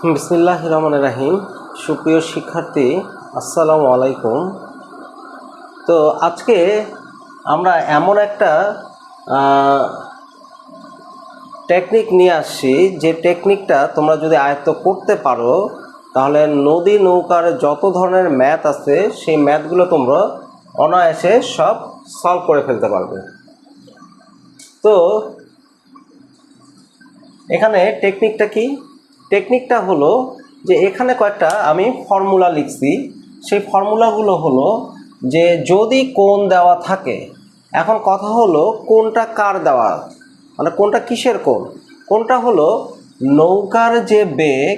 বিসমিল্লাহির রহমানির রহিম। সুপ্রিয় শিক্ষার্থী, আসসালামু আলাইকুম। তো আজকে আমরা এমন একটা টেকনিক নিয়ে আসছি, যে টেকনিকটা তোমরা যদি আয়ত্ত করতে পারো তাহলে নদী নৌকার যত ধরনের ম্যাথ আছে সেই ম্যাথগুলো তোমরা অনায়াসে সব সলভ করে ফেলতে পারবে। তো এখানে টেকনিকটা কি? টেকনিকটা হলো যে এখানে কয়েকটা আমি ফর্মুলা লিখছি। সেই ফর্মুলাগুলো হলো যে যদি কোণ দেওয়া থাকে, এখন কথা হলো কোণটা কার দেওয়া, মানে কোণটা কিসের কোণ? কোণটা হলো নৌকার যে বেগ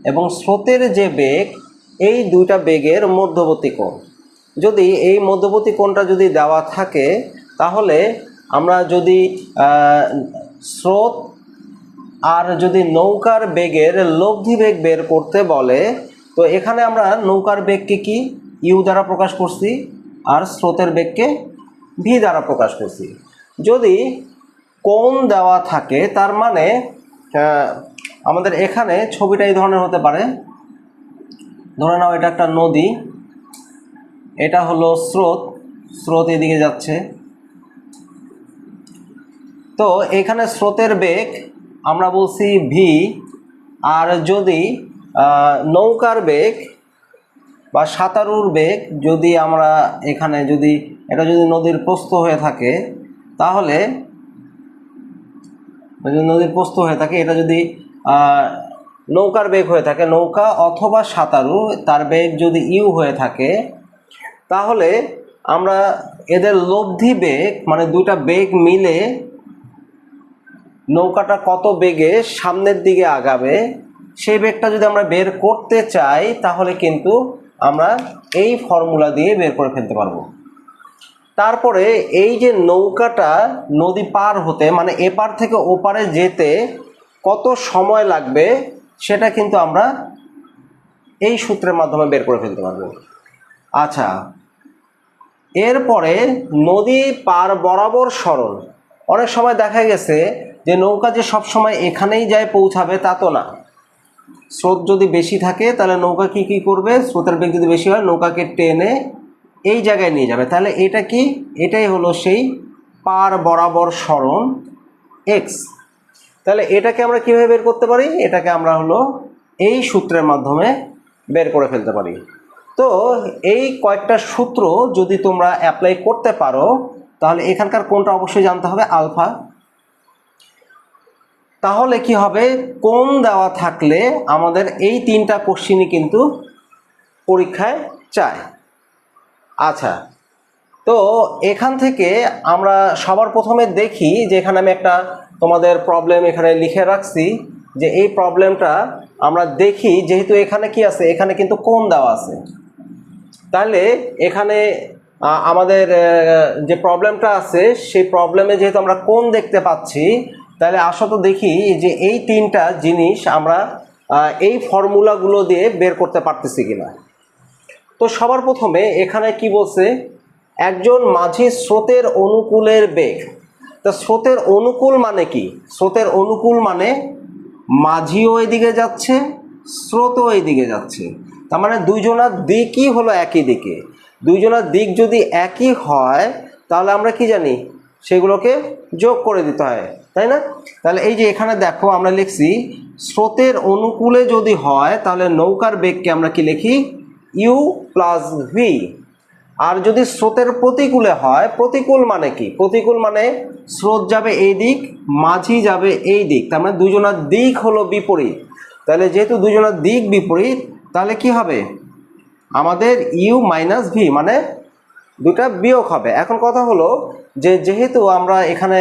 এবং স্রোতের যে বেগ, এই দুইটা বেগের মধ্যবর্তী কোণ। যদি এই মধ্যবর্তী কোণটা যদি দেওয়া থাকে তাহলে আমরা যদি স্রোত আর যদি নৌকার বেগের লব্ধি বেগ বের করতে বলে, তো এখানে আমরা নৌকার বেগকে কি ইউ দ্বারা প্রকাশ করছি আর স্রোতের বেগকে ভি দ্বারা প্রকাশ করছি। যদি কোণ দেওয়া থাকে তার মানে আমাদের এখানে ছবিটা এই ধরনের হতে পারে। ধরে নাও এটা একটা নদী, এটা হলো স্রোত, স্রোত এদিকে যাচ্ছে। তো এখানে স্রোতের বেগ আমরা বলছি ভি, আর যদি নৌকার বেগ বা সাঁতারুর বেগ যদি আমরা এখানে যদি এটা যদি নদীর প্রস্থ হয়ে থাকে, তাহলে নদীর প্রস্থ হয়ে থাকে, এটা যদি নৌকার বেগ হয়ে থাকে, নৌকা অথবা সাঁতারু তার বেগ যদি ইউ হয়ে থাকে, তাহলে আমরা এদের লব্ধি বেগ মানে দুইটা বেগ মিলে নৌকাটা কত বেগে সামনের দিকে আগাবে সেই বেগটা যদি আমরা বের করতে চাই, তাহলে কিন্তু আমরা এই ফর্মুলা দিয়ে বের করে ফেলতে পারবো। তারপরে এই যে নৌকাটা নদী পার হতে মানে এপার থেকে ওপারে যেতে কত সময় লাগবে সেটা কিন্তু আমরা এই সূত্রের মাধ্যমে বের করে ফেলতে পারবো। আচ্ছা, এরপরে নদী পার বরাবর সরণ। অনেক সময় দেখা গেছে যে নৌকা যে সব সময় এখানেই যায় পৌঁছাবে তা তো না। স্রোত যদি বেশি থাকে তাহলে নৌকা কি করবে, স্রোতের বেগ যদি বেশি হয় নৌকাকে টেনে এই জায়গায় নিয়ে যাবে। তাহলে এটা কি? এটাই হলো সেই পার বরাবর সরণ এক্স। তাহলে এটাকে আমরা কিভাবে বের করতে পারি? এটাকে আমরা হলো এই সূত্রের মাধ্যমে বের করে ফেলতে পারি। তো এই কয়েকটা সূত্র যদি তোমরা অ্যাপ্লাই করতে পারো তাহলে এখানকার কোণটা অবশ্যই জানতে হবে আলফা। তাহলে কি হবে, কোণ দেওয়া থাকলে আমাদের এই তিনটা কোশ্চিনই কিন্তু পরীক্ষায় চায়। আচ্ছা, তো এখান থেকে আমরা সবার প্রথমে দেখি যে এখানে আমি একটা তোমাদের প্রবলেম এখানে লিখে রাখছি, যে এই প্রবলেমটা আমরা দেখি। যেহেতু এখানে কি আছে, এখানে কিন্তু কোণ দেওয়া আছে, তাহলে এখানে আমাদের যে প্রবলেমটা আছে সেই প্রবলেমে যেহেতু আমরা কোণ দেখতে পাচ্ছি, তাহলে আসো তো দেখি যে এই তিনটা জিনিস আমরা এই ফর্মুলাগুলো দিয়ে বের করতে পারতেছি কিনা। তো সবার প্রথমে এখানে কি বলছে, একজন মাঝি স্রোতের অনুকূলের বেগ। তা স্রোতের অনুকূল মানে কি? স্রোতের অনুকূল মানে মাঝিও এদিকে যাচ্ছে, স্রোতও এদিকে যাচ্ছে, তার মানে দুইজনার দিকই হলো একই দিকে। দুইজনার দিক যদি একই হয় তাহলে আমরা কি জানি, সেগুলোকে যোগ করে দিতে হয়, তাই না? তাহলে এই যে এখানে দেখো আমরা লিখছি স্রোতের অনুকূলে যদি হয় তাহলে নৌকার বেগকে আমরা কি লিখি, ইউ প্লাস ভি। আর যদি স্রোতের প্রতিকূলে হয়, প্রতিকূল মানে কি? প্রতিকূল মানে স্রোত যাবে এই দিক, মাঝি যাবে এই দিক, তার মানে দুজনের দিক হলো বিপরীত। তাহলে যেহেতু দুজনের দিক বিপরীত, তাহলে কি হবে, আমাদের ইউ মাইনাস ভি মানে দুটা বিয়োগ হবে। এখন কথা হলো যে যেহেতু আমরা এখানে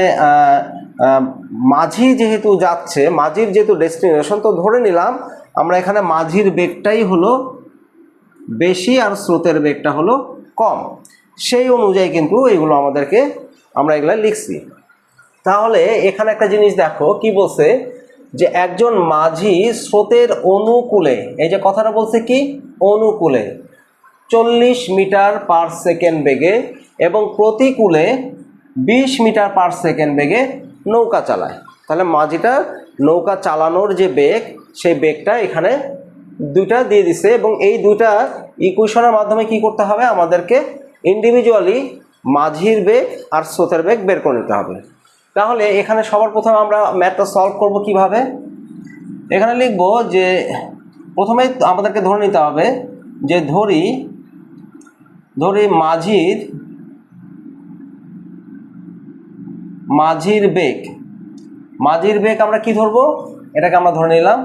মাঝি যেহেতু যাচ্ছে, মাঝির যেহেতু ডেস্টিনেশন, তো ধরে নিলাম আমরা এখানে মাঝির বেগটাই হলো বেশি আর স্রোতের বেগটা হলো কম। সেই অনুযায়ী কিন্তু এগুলো আমাদেরকে আমরা এগুলো লিখছি। তাহলে এখানে একটা জিনিস দেখো কি বলছে, যে একজন মাঝি স্রোতের অনুকূলে, এই যে কথাটা বলছে কি অনুকূলে 40 মিটার পার সেকেন্ড বেগে এবং প্রতিকূলে 20 মিটার পার সেকেন্ড বেগে নৌকা চালায়। তাহলে মাঝিটা নৌকা চালানোর যে বেগ সেই বেগটা এখানে দুইটা দিয়ে দিছে এবং এই দুইটা ইকুয়েশনের মাধ্যমে কি করতে হবে আমাদেরকে ইন্ডিভিজুয়ালি মাঝির বেগ আর স্রোতের বেগ বের করে নিতে হবে। তাহলে এখানে সবার প্রথমে আমরা ম্যাথটা সলভ করব কিভাবে। এখানে লিখব যে প্রথমে আমাদেরকে ধরে নিতে হবে যে ধরি মাঝির বেগ আমরা কি ধরবো, এটাকে আমরা ধরে নিলাম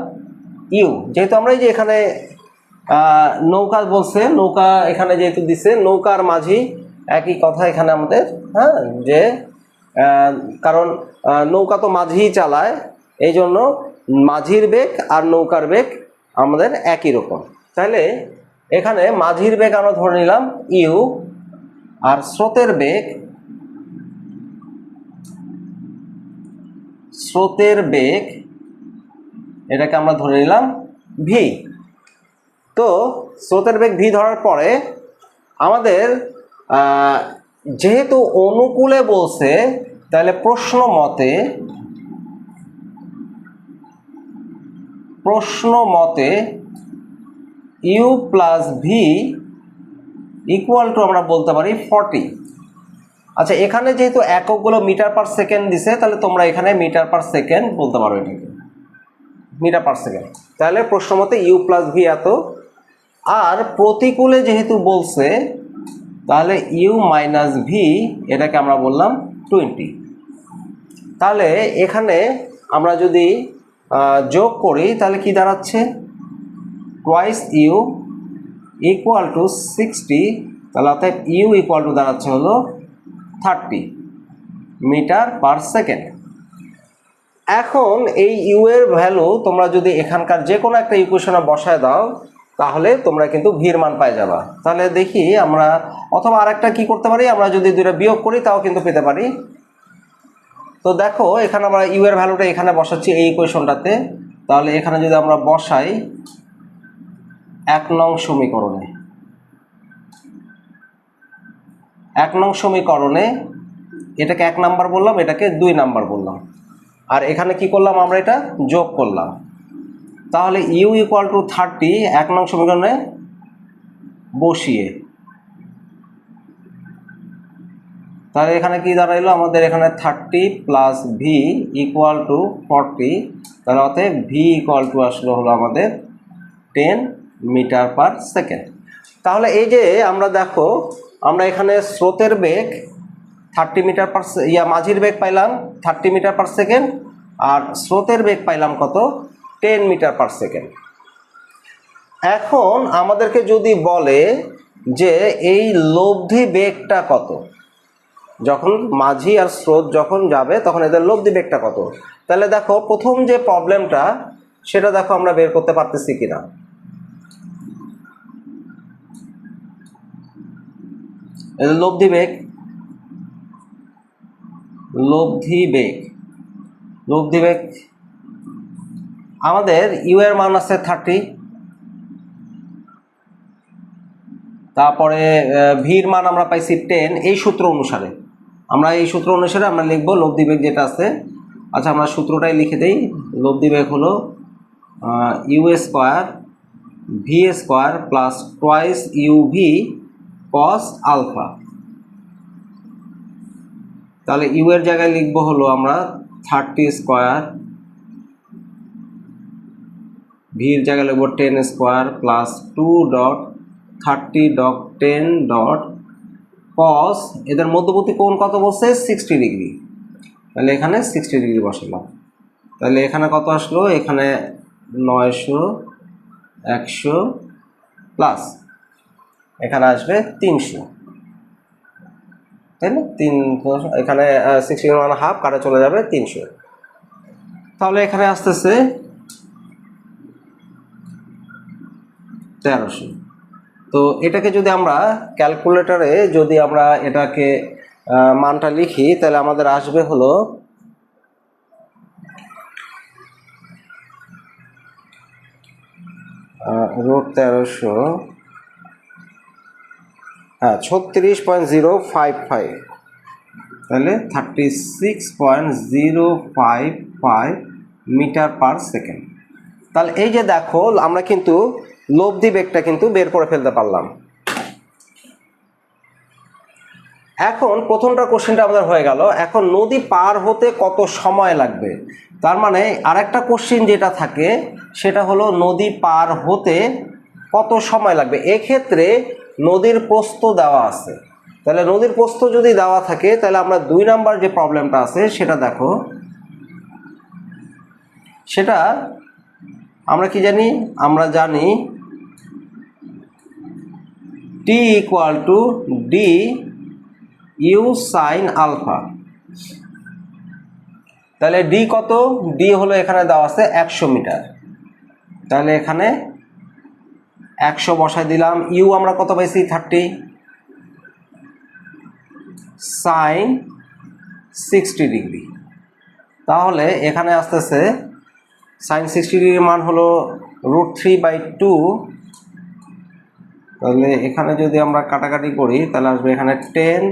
ইউ। যেহেতু আমরা এই যে এখানে নৌকা বলছে, নৌকা এখানে যেহেতু দিছে, নৌকার মাঝি একই কথা এখানে আমাদের, হ্যাঁ, যে কারণ নৌকা তো মাঝিই চালায়, এই জন্য মাঝির বেগ আর নৌকার বেগ আমাদের একই রকম। তাহলে এখানে মাঝির বেগ আমরা ধরে নিলাম ইউ, আর স্রোতের বেগ এটাকে আমরা ধরে নিলাম ভি। তো স্রোতের বেগ ভি ধরার পরে আমাদের যেহেতু অনুকূলে বলছে, তাহলে প্রশ্ন মতে u plus v equal to আমরা বলতে পারি 40। আচ্ছা, এখানে যেহেতু এককগুলো মিটার পার সেকেন্ড দিছে, তাহলে তোমরা এখানে মিটার পার সেকেন্ড বলতে পারো, এটাকে মিটার পার সেকেন্ড। তাহলে প্রশ্ন মতে ইউ প্লাস ভি এত, আর প্রতিকূলে যেহেতু বলছে তাহলে ইউ মাইনাস ভি এটাকে আমরা বললাম 20। তাহলে এখানে আমরা যদি যোগ করি তাহলে কি দাঁড়াচ্ছে, টোয়াইস ইউ ইকুয়াল টু 60, তাহলে অর্থাৎ ইউ ইকুয়াল টু দাঁড়াচ্ছে হলো 30 মিটার পার সেকেন্ড। এখন এই ইউ এর ভ্যালু তোমরা যদি এখানকার যে কোনো একটা ইকুয়েশনে বসায় দাও তাহলে তোমরা কিন্তু ভির মান পাই যাবা। তাহলে দেখি আমরা, অথবা আরেকটা কি করতে পারি, আমরা যদি দুইটা বিয়োগ করি তাও কিন্তু পেতে পারি। তো দেখো এখানে আমরা ইউ এর ভ্যালুটা এখানে বসাচ্ছি এই ইকুয়েশনটাতে। তাহলে এখানে যদি আমরা বসাই 1 নং সমীকরণে এটাকে 1 নাম্বার বললাম, এটাকে 2 নাম্বার বললাম, আর এখানে কি করলাম আমরা এটা যোগ করলাম। তাহলে ইউ ইকুয়াল টু 30 1 নং সমীকরণে বসিয়ে, তাহলে এখানে কি দাঁড়াইলো আমাদের, এখানে 30 প্লাস ভি ইকুয়াল টু 40, তাহলে অতএব ভি ইকুয়াল টু আসলে হলো আমাদের 10 মিটার পার সেকেন্ড। তাহলে এই যে আমরা দেখো, আমরা এখানে স্রোতের বেগ 30 মিটার পার, মাঝির বেগ পাইলাম 30 মিটার পার সেকেন্ড, আর স্রোতের বেগ পাইলাম কত, 10 মিটার পার সেকেন্ড। এখন আমাদেরকে যদি বলে যে এই লব্ধি বেগটা কত, যখন মাঝি আর স্রোত যখন যাবে তখন এদের লব্ধি বেগটা কত, তাহলে দেখো প্রথম যে প্রবলেমটা সেটা দেখো আমরা বের করতে পারতেছি কিনা। এদের লব্ধি বেগ আমাদের ইউ এর মান আছে 30, তারপরে ভির মান আমরা পাইছি 10। এই সূত্র অনুসারে আমরা লিখব লব্ধি বেগ যেটা আছে। আচ্ছা, আমরা সূত্রটাই লিখে দেই। লব্ধি বেগ হলো u square v square plus twice u v cos alpha. তাহলে ইউ এর জায়গায় লিখবো হলো আমরা 30 স্কোয়ার, ভির জায়গায় লিখবো 10 স্কোয়ার প্লাস 2.30.10. কস এদের মধ্যবর্তী কোণ কত বলছে, 60 ডিগ্রি। তাহলে এখানে 60 ডিগ্রি বসালাম। তাহলে এখানে কত আসলো, এখানে 900, 100 প্লাস এখানে আসবে 300, তাই না? 300 এখানে 60 কাটা চলে যাবে 300। তাহলে এখানে আসতেছে 1300। তো এটাকে যদি আমরা ক্যালকুলেটরে যদি আমরা এটাকে মানটা লিখি তাহলে আমাদের আসবে হলো √1300, হ্যাঁ 36.055, তাহলে 36.055 মিটার পার সেকেন্ড। তাহলে এই যে দেখো আমরা কিন্তু লব্ধি বেগটা কিন্তু বের করে ফেলতে পারলাম। এখন প্রথমটা কোশ্চেনটা আমাদের হয়ে গেল। এখন নদী পার হতে কত সময় লাগবে, তার মানে আরেকটা কোশ্চেন যেটা থাকে সেটা হলো নদী পার হতে কত সময় লাগবে। এক্ষেত্রে নদীর প্রস্থ দেওয়া আছে, তাহলে নদীর প্রস্থ যদি দেওয়া থাকে তাহলে আমরা 2 নাম্বার যে প্রবলেমটা আছে সেটা দেখো। সেটা আমরা কি জানি, আমরা জানি t equal to d u sine alpha. তাহলে ডি কত, ডি হলো এখানে দেওয়া আছে 100 মিটার, তাহলে এখানে 100 বসাই দিলাম। ইউ আমরা কত পাইছি 30, সাইন 60 ডিগ্রি, তাহলে এখানে আসতেছে সাইন 60 ডিগ্রির মান হলো √3/2। তাহলে এখানে যদি আমরা কাটাকাটি করি তাহলে আসবে এখানে 10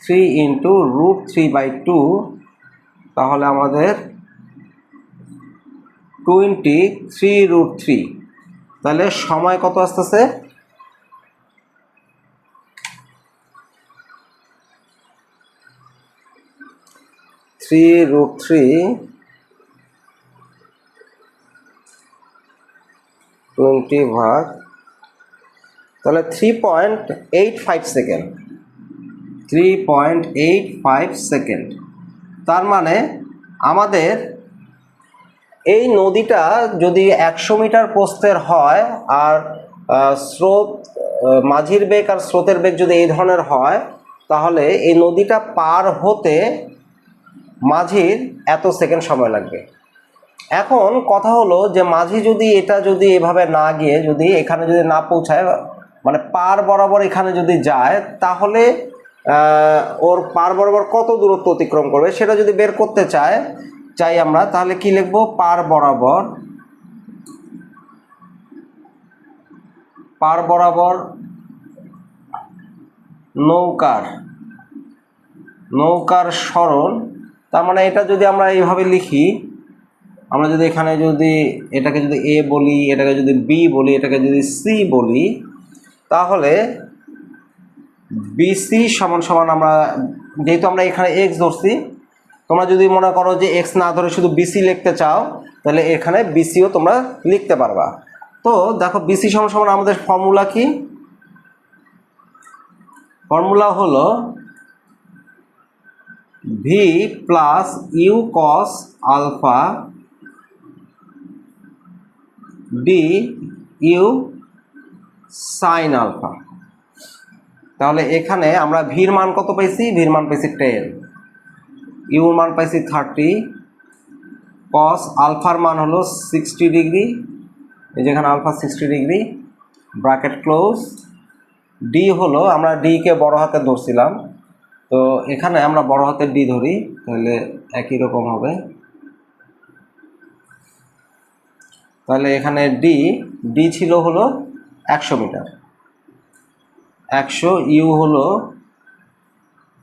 3 ইন্টু √3/2, তাহলে আমাদের 23√3। তাহলে সময় কত আসতেছে, √3 20 ভাগ, তাহলে 3.85 সেকেন্ড, 3.85 সেকেন্ড। তার মানে আমাদের এই নদীটা যদি 100 মিটার প্রস্থের হয় আর স্রোত মাঝির বেগ আর স্রোতের বেগ যদি এই ধরনের হয়, তাহলে এই নদীটা পার হতে মাঝির এত সেকেন্ড সময় লাগবে। এখন কথা হলো যে মাঝি যদি এটা যদি এভাবে না গিয়ে যদি এখানে যদি না পৌঁছায়, মানে পার বরাবর এখানে যদি যায়, তাহলে ওর পার বরাবর কত দূরত্ব অতিক্রম করবে সেটা যদি বের করতে চাই আমরা, তাহলে কি লিখবো, পার বরাবর নৌকার সরণ। তার মানে এটা যদি আমরা এইভাবে লিখি, আমরা যদি এখানে যদি এটাকে যদি এ বলি, এটাকে যদি বি বলি, এটাকে যদি সি বলি, তাহলে বিসি সমান সমান, আমরা যেহেতু আমরা এখানে এক্স ধরছি, তোমরা যদি মনে করো যে এক্স না ধরে শুধু বিসি লিখতে চাও তাহলে এখানে বিসিও তোমরা লিখতে পারবা। তো দেখো বিসি সমান সমান আমাদের ফর্মুলা কি, ফর্মুলা হলো v plus u cos alpha d u sine alpha. তাহলে এখানে আমরা ভির মান কত পাইছি, ভির মান পাইছি 10, ইউর মান পাইছি 30, কস আলফার মান হলো 60 ডিগ্রি, এই যেখানে alpha 60 degree, bracket close. D হলো, আমরা ডি কে বড় হাতে ধরছিলাম, তো এখানে আমরা বড় হাতের ডি ধরি, তাহলে একই রকম হবে। তাহলে এখানে ডি ছিল হলো 100 মিটার, 100, ইউ হলো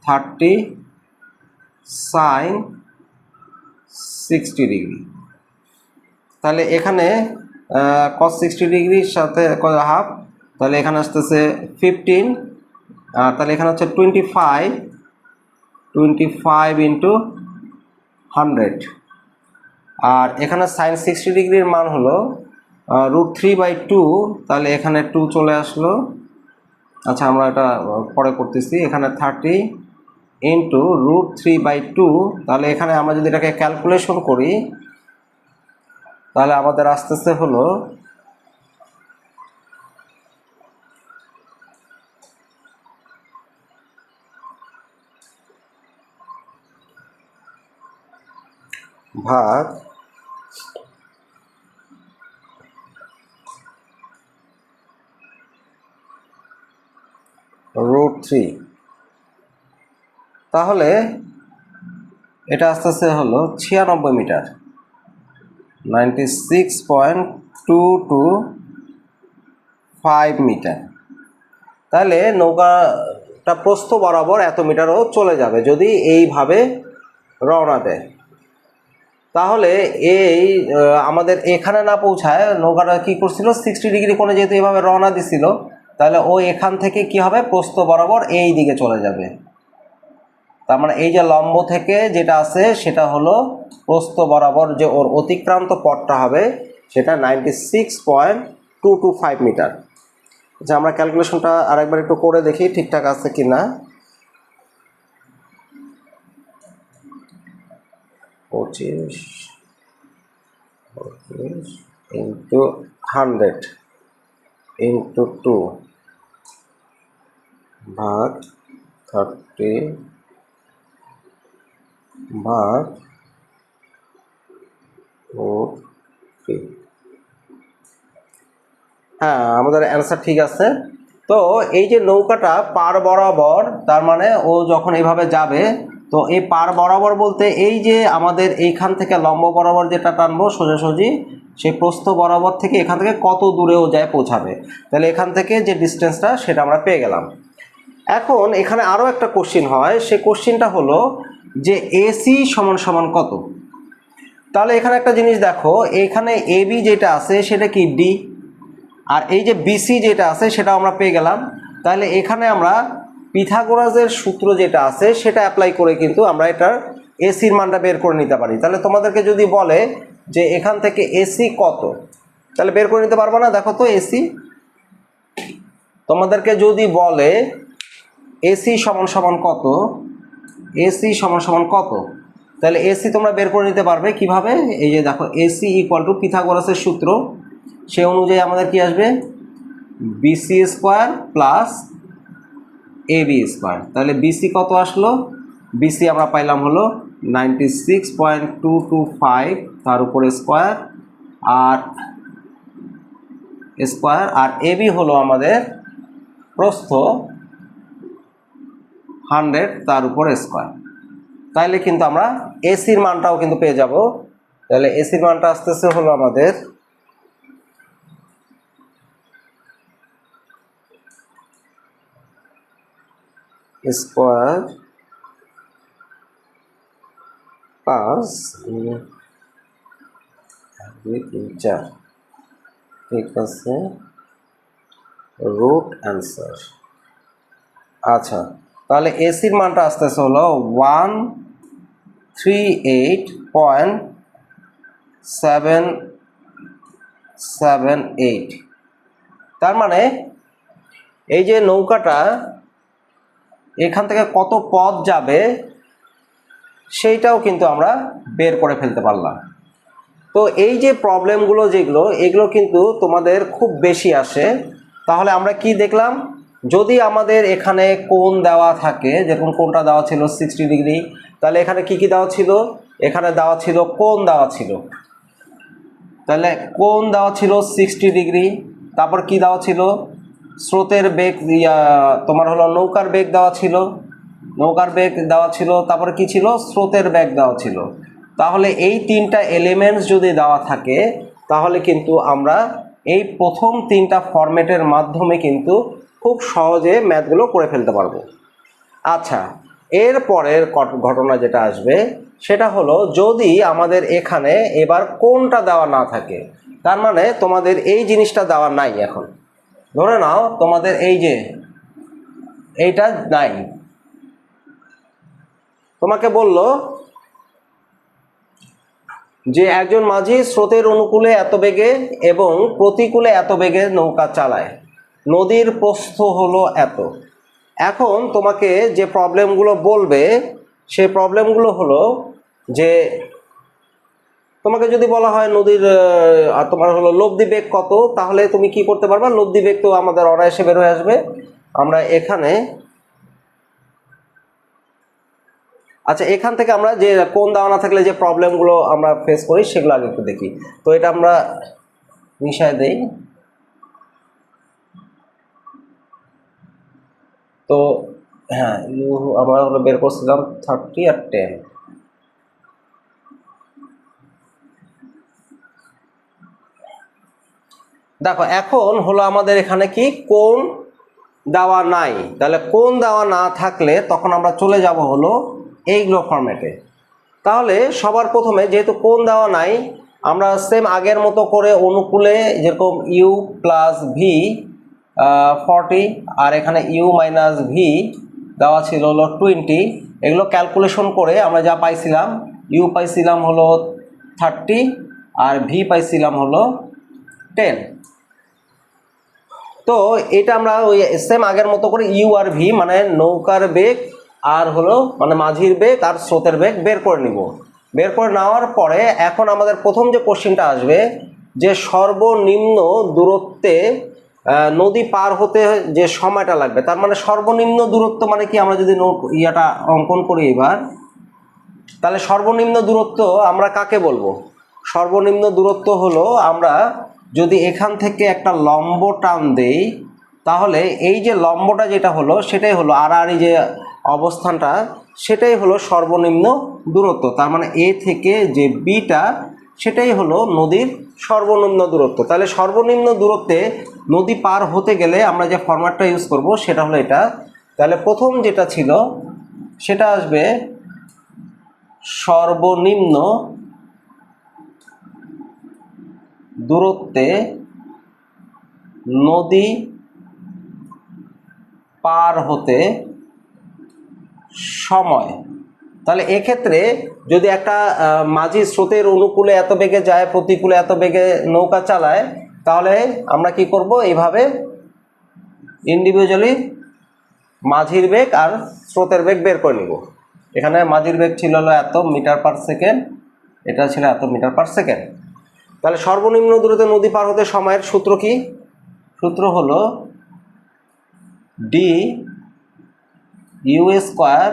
30 সাইন 60 ডিগ্রি। তাহলে এখানে cos 60 ডিগ্রির সাথে হাফ, তাহলে এখানে আসতেছে 15, তাহলে এখানে হচ্ছে 25 ইন্টু 100, আর এখানে সাইন 60 ডিগ্রির মান হলো √3/2, তাহলে এখানে 2 চলে আসলো। আচ্ছা আমরা এটা পরে করতেছি, এখানে 30 ইন্টু √3/2, তাহলে এখানে আমরা যদি এটাকে ক্যালকুলেশন করি তাহলে আমাদের আসতেছে হলো ভাগ √3, তাহলে এটা আসতেছে হলো 96 মিটার, 96.225 মিটার। তাহলে নৌকাটা প্রস্থ বরাবর এত মিটারও চলে যাবে যদি এইভাবে রওনা দেয়। তাহলে এই আমাদের এখানে না পৌঁছায় নৌকাটা কি করছিল 60 ডিগ্রি কোণে যেহেতু এভাবে রওনা দিছিল, তাহলে ও এখান থেকে কি হবে প্রস্থ বরাবর এই দিকে চলে যাবে। তার মানে এই যে লম্ব থেকে যেটা আছে সেটা হলো প্রস্থ বরাবর যে ওর অতিক্রান্ত পথটা হবে সেটা 96.225 মিটার। আচ্ছা আমরা ক্যালকুলেশনটা আরেকবার একটু করে দেখি ঠিকঠাক আছে কি না। 25 ইন্টু 100 ইন্টু 2 ভাগ 30 ভাগ 40। হ্যাঁ আমাদের অ্যান্সার ঠিক আছে। তো এই যে নৌকাটা পার বরাবর, তার মানে ও যখন এইভাবে যাবে, তো এই পার বরাবর বলতে এই যে আমাদের এইখান থেকে লম্ব বরাবর যেটা টানবো সোজাসুজি সেই প্রস্থ বরাবর থেকে এখান থেকে কত দূরেও যায় পৌঁছাবে, তাহলে এখান থেকে যে ডিস্টেন্সটা সেটা আমরা পেয়ে গেলাম। এখন এখানে আরও একটা কোশ্চিন হয়, সে কোশ্চিনটা হলো যে এসি সমান সমান কত। তাহলে এখানে একটা জিনিস দেখো, এখানে এবি যেটা আছে সেটা কি ডি, আর এই যে বিসি যেটা আছে সেটা আমরা পেয়ে গেলাম। তাহলে এখানে আমরা পিথাগোরাসের সূত্র যেটা আছে সেটা অ্যাপ্লাই করে কিন্তু আমরা এটার এসির মানটা বের করে নিতে পারি। তাহলে তোমাদেরকে যদি বলে যে এখান থেকে এসি কত, তাহলে বের করে নিতে পারবো না? দেখো তো এসি, তোমাদেরকে যদি বলে এসি সমান সমান কত, এসি সমান সমান কত, তাহলে এসি তোমরা বের করে নিতে পারবে কিভাবে? এই যে দেখো এসি ইকুয়াল টু পিথাগোরাসের সূত্র, সে অনুযায়ী আমাদের কি আসবে BC square plus AB square. তাহলে বিসি কত আসলো? বিসি আমরা পাইলাম হলো 96.225 তার উপরে স্কোয়ার আর এবি হলো আমাদের প্রস্থ 100 তার উপরে স্কোয়ার। তাইলে কিন্তু আমরা এসির মানটাও কিন্তু পেয়ে যাব। তাহলে এসির মানটা আসতেছে হলো আমাদের স্কোয়ার প্লাস 2 3 4, ঠিক আছে, রুট অ্যান্সার। আচ্ছা তাহলে এসির মানটা আসতেছে হলো 138.778। তার মানে এই যে নৌকাটা এখান থেকে কত পথ যাবে সেইটাও কিন্তু আমরা বের করে ফেলতে পারলাম। তো এই যে প্রবলেমগুলো যেগুলো, এগুলো কিন্তু তোমাদের খুব বেশি আসে। তাহলে আমরা কি দেখলাম, যদি আমাদের এখানে কোণ দেওয়া থাকে, যেরকম কোণটা দেওয়া ছিল 60 ডিগ্রি, তাহলে এখানে কি কি দেওয়া ছিল? এখানে দেওয়া ছিল কোণ দেওয়া ছিল, তাহলে কোণ দেওয়া ছিল 60 ডিগ্রি। তারপর কি দেওয়া ছিল? স্রোতের বেগ, তোমার হলো নৌকার বেগ দেওয়া ছিল, নৌকার বেগ দেওয়া ছিল। তারপরে কি ছিল? স্রোতের বেগ দেওয়া ছিল। তাহলে এই তিনটা এলিমেন্টস যদি দেওয়া থাকে তাহলে কিন্তু আমরা এই প্রথম তিনটা ফরম্যাটের মাধ্যমে কিন্তু খুব সহজে ম্যাথগুলো করে ফেলতে পারবো। আচ্ছা এর পরের ঘটনা যেটা আসবে সেটা হলো যদি আমাদের এখানে এবার কোনটা দেওয়া না থাকে, তার মানে তোমাদের এই জিনিসটা দেওয়া নাই। এখন ধরে নাও তোমাদের এই যে এইটা নাই, তোমাকে বলল যে একজন মাঝি স্রোতের অনুকূলে এত বেগে এবং প্রতিকূলে এত বেগে নৌকা চালায়, নদীর প্রস্থ হলো এত। এখন তোমাকে যে প্রবলেমগুলো বলবে সেই প্রবলেমগুলো হলো যে তোমাকে যদি বলা হয় নদীর তোমার হলো লব্ধি বেগ কত, তাহলে তুমি কি করতে পারবা? লব্ধি বেগ তো আমাদের অনায়াসে বের হয়ে আসবে। আমরা এখানে আচ্ছা এখান থেকে আমরা যে কোণ দেওয়া না থাকলে যে প্রবলেমগুলো আমরা ফেস করি সেগুলো আগে একটু দেখি। তো এটা আমরা মিশায় দেই। তো হ্যাঁ আমরা হলো বের করছিলাম 30 আর 10। দেখো এখন হলো আমাদের এখানে কি কোণ দেওয়া নাই, তাহলে কোণ দেওয়া না থাকলে তখন আমরা চলে যাব হলো এইগুলো ফরম্যাটে। তাহলে সবার প্রথমে যেহেতু কোণ দেওয়া নাই, আমরা সেম আগের মতো করে অনুকূলে যেরকম ইউ প্লাস ভি 40 আর এখানে ইউ মাইনাস ভি দেওয়া ছিল হলো 20, এগুলো ক্যালকুলেশন করে আমরা যা পাইছিলাম, ইউ পাইছিলাম হলো 30 আর ভি পাইছিলাম হলো 10। তো এটা আমরা ওই সেম আগের মতো করে ইউ আর ভি মানে নৌকার বেগ আর হলো মানে মাঝির বেগ আর স্রোতের বেগ বের করে নিব। বের করে নেওয়ার পরে এখন আমাদের প্রথম যে কোশ্চেনটা আসবে যে সর্বনিম্ন দূরত্বে নদী পার হতে যে সময়টা লাগবে, তার মানে সর্বনিম্ন দূরত্ব মানে কি, আমরা যদি ইয়াটা অঙ্কন করি এবার, তাহলে সর্বনিম্ন দূরত্ব আমরা কাকে বলবো? সর্বনিম্ন দূরত্ব হলো আমরা যদি এখান থেকে একটা লম্ব টান দেই, তাহলে এই যে লম্বটা যেটা হলো সেটাই হলো আর এই যে অবস্থানটা সেটাই হলো সর্বনিম্ন দূরত্ব। তার মানে এ থেকে যে বিটা সেটাই হলো নদীর সর্বনিম্ন দূরত্ব। তাহলে সর্বনিম্ন দূরত্বে নদী পার হতে গেলে আমরা যে ফরম্যাটটা ইউজ করব সেটা হলো এটা। তাহলে প্রথম যেটা ছিল সেটা আসবে সর্বনিম্ন দূরত্বে নদী পার হতে সময়। তাহলে এক্ষেত্রে যদি একটা মাঝি স্রোতের অনুকূলে এত বেগে যায়, প্রতিকূলে এত বেগে নৌকা চালায়, তাহলে আমরা কি করব, এইভাবে ইন্ডিভিজুয়ালি মাঝির বেগ আর স্রোতের বেগ বের করে নিব। এখানে মাঝির বেগ ছিল হলো এত মিটার পার সেকেন্ড, এটা ছিল এত মিটার পার সেকেন্ড। তাহলে সর্বনিম্ন দূরত্বে নদী পার হতে সময়ের সূত্র কি? সূত্র হলো d u square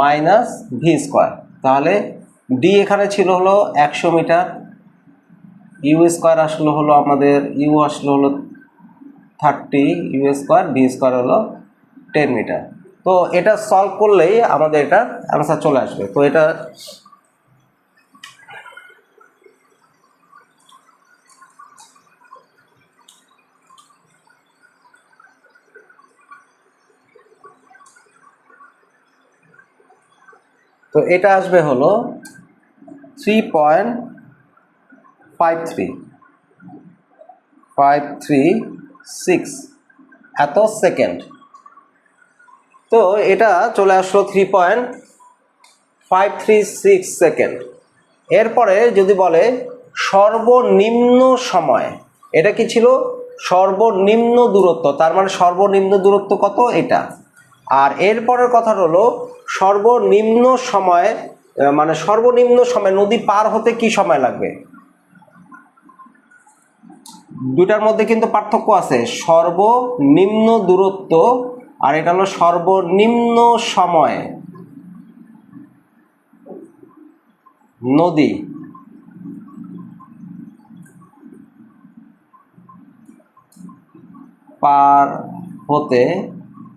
minus v square. তাহলে ডি এখানে ছিল হলো 100 মিটার, ইউ স্কোয়ার আসলো হলো আমাদের ইউ আসলো হলো 30 ইউ স্কোয়ার, ভি স্কোয়ার হলো 10 মিটার। তো এটা সলভ করলেই আমাদের এটা অ্যান্সার চলে আসবে। তো এটা আসবে হলো 3.536 এত সেকেন্ড। তো এটা চলে আসলো 3.536 সেকেন্ড। এরপরে যদি বলে সর্বনিম্ন সময়, এটা কি ছিল? সর্বনিম্ন দূরত্ব, তার মানে সর্বনিম্ন দূরত্ব কত এটা। আর এরপরের কথা হলো সর্বনিম্ন সময়, মানে সর্বনিম্ন সময় নদী পার হতে কি সময় লাগবে। দুটার মধ্যে কিন্তু পার্থক্য আছে, সর্বনিম্ন দূরত্ব আর এটা হলো সর্বনিম্ন সময় নদী পার হতে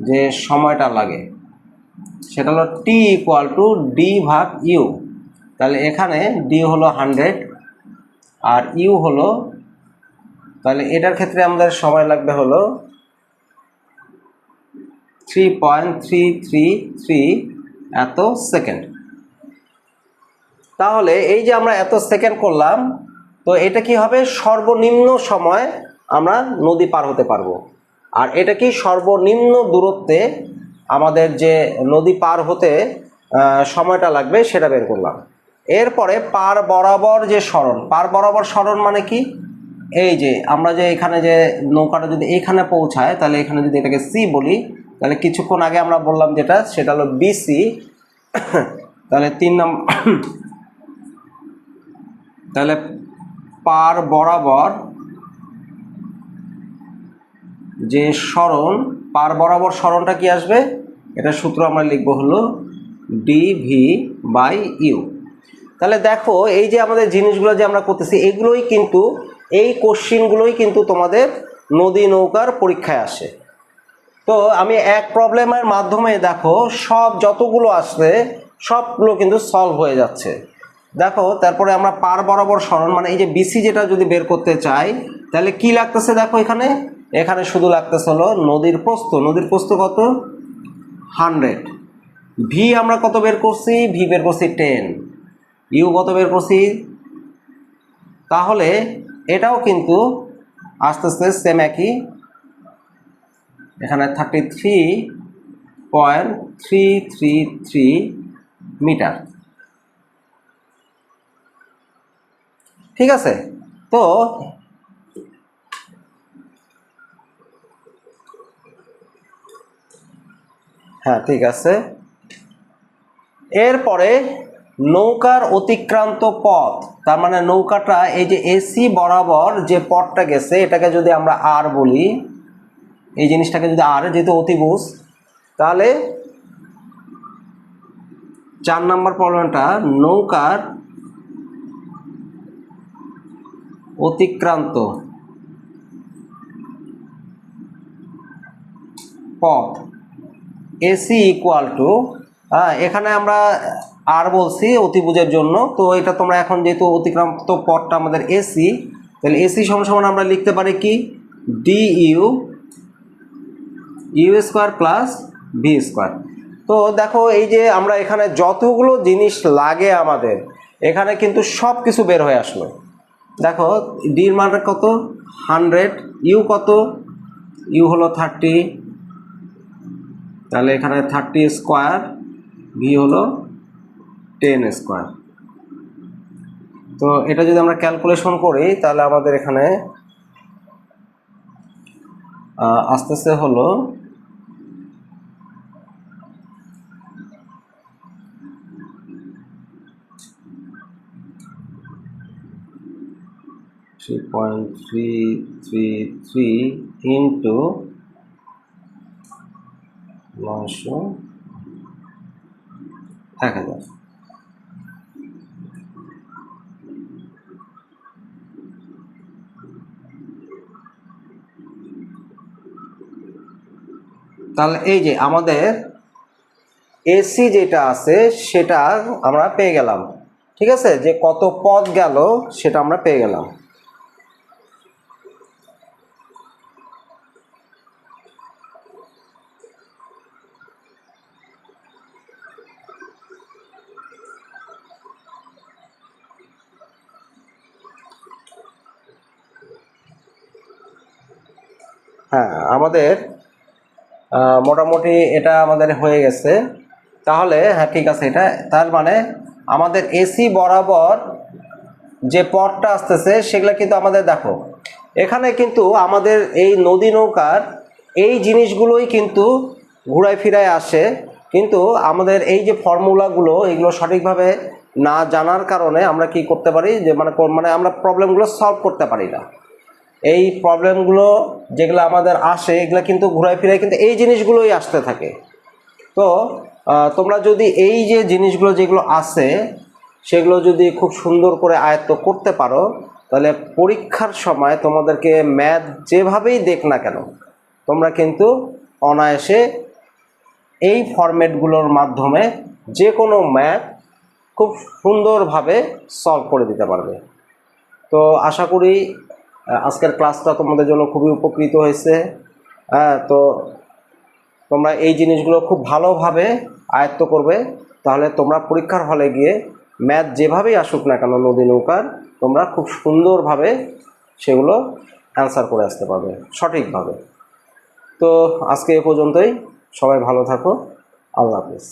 যে সময়টা লাগে সেটা হলো টি ইকুয়াল টু ডি ভাগ ইউ। তাহলে এখানে ডি হলো 100 আর ইউ হলো, তাহলে এটার ক্ষেত্রে আমাদের সময় লাগবে হলো 3.333 এত সেকেন্ড। তাহলে এই যে আমরা এত সেকেন্ড করলাম, তো এটা কি হবে, সর্বনিম্ন সময় আমরা নদী পার হতে পারবো। আর এটা কি সর্বনিম্ন দূরত্বে আমাদের যে নদী পার হতে সময়টা লাগবে সেটা বের করলাম। এরপরে পার বরাবর যে সরণ, পার বরাবর সরণ মানে কি, এই যে আমরা যে এখানে যে নৌকাটা যদি এইখানে পৌঁছায়, তাহলে এখানে যদি এটাকে সি বলি, তাহলে কিছুক্ষণ আগে আমরা বললাম যেটা সেটা হলো বিসি। তাহলে 3 নম্বর, তাহলে পার বরাবর যে সরণ, পার বরাবর সরণটা কি আসবে, এটা সূত্র আমরা লিখবো হলো ডিভি বাই ইউ। তাহলে দেখো এই যে আমাদের জিনিসগুলো যে আমরা করতেছি এগুলোই কিন্তু, এই কোশ্চিনগুলোই কিন্তু তোমাদের নদী নৌকার পরীক্ষায় আসে। তো আমি এক প্রবলেমের মাধ্যমে দেখো সব যতগুলো আসবে সবগুলো কিন্তু সলভ হয়ে যাচ্ছে। দেখো তারপরে আমরা পার বরাবর সরণ মানে এই যে বিসি যেটা যদি বের করতে চাই, তাহলে কি লাগতেছে, দেখো এখানে শুধু লাগতেছে হলো নদীর প্রস্থ। নদীর প্রস্থ কত? 100। ভি আমরা কত বের করছি, ভি বের করছি 10, ইউ কত বের করছি, তাহলে এটাও কিন্তু আস্তে আস্তে সেম একই, এখানে 33.333 মিটার। ঠিক আছে, তো হ্যাঁ ঠিক আছে। এরপরে নৌকার অতিক্রান্ত পথ, তার মানে নৌকাটা এই যে এসি বরাবর যে পথটা গেছে এটাকে যদি আমরা আর বলি, এই জিনিসটাকে যদি আর, যেহেতু অতিভুজ, তাহলে 4 নম্বর প্রবলেমটা নৌকার অতিক্রান্ত পথ এসি ইকুয়াল টু, এখানে আমরা আর বলছি অতিভুজের জন্য, তো এটা তোমরা এখন যেহেতু অতিক্রান্ত পথটা আমাদের এসি, তাহলে এসি সমান আমরা লিখতে পারি কি, d u u square plus v square. তো দেখো এই যে আমরা এখানে যতগুলো জিনিস লাগে আমাদের এখানে কিন্তু সব কিছু বের হয়ে আসলো। দেখো ডির মানটা কত 100, ইউ কত, ইউ হলো 30, তাহলে এখানে 30 স্কোয়ার, ভি হলো 10 স্কোয়ার। তো এটা যদি আমরা ক্যালকুলেশন করি তাহলে আমাদের এখানে আস্তে আস্তে হলো 3.333 ইন্টু 900 1000। তাহলে এই যে আমাদের এসি যেটা আছে সেটা আমরা পেয়ে গেলাম। ঠিক আছে, যে কত পথ গেল সেটা আমরা পেয়ে গেলাম। হ্যাঁ আমাদের মোটামুটি এটা আমাদের হয়ে গেছে। তাহলে হ্যাঁ ঠিক আছে, এটা তার মানে আমাদের এসি বরাবর যে পথটা আসতেছে সেগুলো কিন্তু আমাদের দেখো এখানে কিন্তু আমাদের এই নদী নৌকার এই জিনিসগুলোই কিন্তু ঘুরায় ফিরায় আসে, কিন্তু আমাদের এই যে ফর্মুলাগুলো এগুলো সঠিকভাবে না জানার কারণে আমরা কি করতে পারি যে মানে আমরা প্রবলেমগুলো সলভ করতে পারি না। এই প্রবলেমগুলো যেগুলো আমাদের আসে এগুলো কিন্তু ঘুরায় ফিরায় কিন্তু এই জিনিসগুলোই আসতে থাকে। তো তোমরা যদি এই যে জিনিসগুলো যেগুলো আছে সেগুলো যদি খুব সুন্দর করে আয়ত্ত করতে পারো তাহলে পরীক্ষার সময় তোমাদেরকে ম্যাথ যেভাবেই দেখ না কেন তোমরা কিন্তু অনায়াসে এই ফরম্যাটগুলোর মাধ্যমে যে কোনো ম্যাথ খুব সুন্দরভাবে সলভ করে দিতে পারবে। তো আশা করি আজকের ক্লাসটা তোমাদের জন্য খুবই উপকৃত হয়েছে। তো তোমরা এই জিনিসগুলো খুব ভালোভাবে আয়ত্ত করবে, তাহলে তোমরা পরীক্ষার হলে গিয়ে ম্যাথ যেভাবেই আসুক না কেন নদী নৌকার তোমরা খুব সুন্দরভাবে সেগুলো অ্যান্সার করে আসতে পারবে সঠিকভাবে। তো আজকে এ পর্যন্তই, সবাই ভালো থাকো, আল্লাহ হাফেজ।